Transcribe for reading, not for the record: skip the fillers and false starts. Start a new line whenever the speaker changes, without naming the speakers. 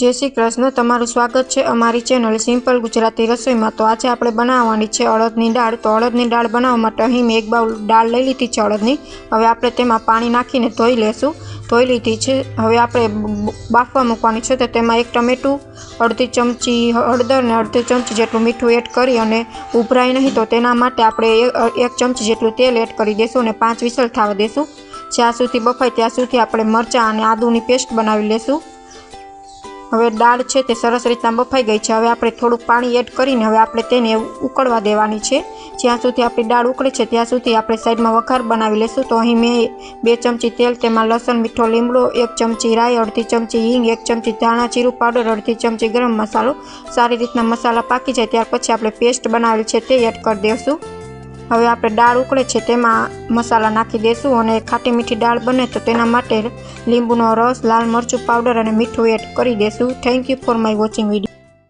जय श्री कृष्ण। तमारुं स्वागत है अमारी चेनल सिंपल गुजराती रसोई में। तो आज आपणे बनाववानी छे अड़दनी दाळ। तो अड़दनी दाळ बनाववा माटे अहीं मैं एक बाउल दाळ लई लीधी छे अड़दनी। हवे आपणे तेमां पाणी नाखीने धोई लेशुं। धोई लीधी छे। हवे आपणे बाफवा मूकवानी छे। तो तेमां एक टमेटું, अर्धी चमची हळदर ने अर्धी चमची जेटલું मीठું एड करी अने उभराय नहीं तो तेना माटे आपणे एक चमची जेटલું तेल एड करी देशुं अने 5 विसल थवा देशुं। ज्यां सुधी बफाय त्यां सुधी आपणे मरचां अने आदुनी पेस्ट बनावी लेशुं। हवे दाळ छे ते सरस रीतना बफाई गई है। हवे आपणे थोड़ुं पाणी एड करीने हवे आपणे तेने उकळवा देवानी छे। ज्यां सुधी आपणी दाळ उकळे छे त्यां सुधी आपणे साइडमां वघार बनावी लेशुं। तो અહીં मैं 2 चमची तेल, तेमां लसण, मीठो લીમડો, 1 चमची राई, अर्धी चमची हींग, 1 चमची धाणा जीरुं पाउडर, अर्धी चमची गरम मसालो, सारी रीतना मसाला पाकी जाय त्यार पछी आपणे पेस्ट बनावेली छे ते एड कर देशुं। हवे आपणे दाळ उकळे छे तेमां मसाला नाखी देशुं अने खाटी मीठी दाळ बने तो तेना माटे લીંબુનો રસ, लाल मरचું पाउडर अने मीठું एड करी देशुं। Thank you for my watching video.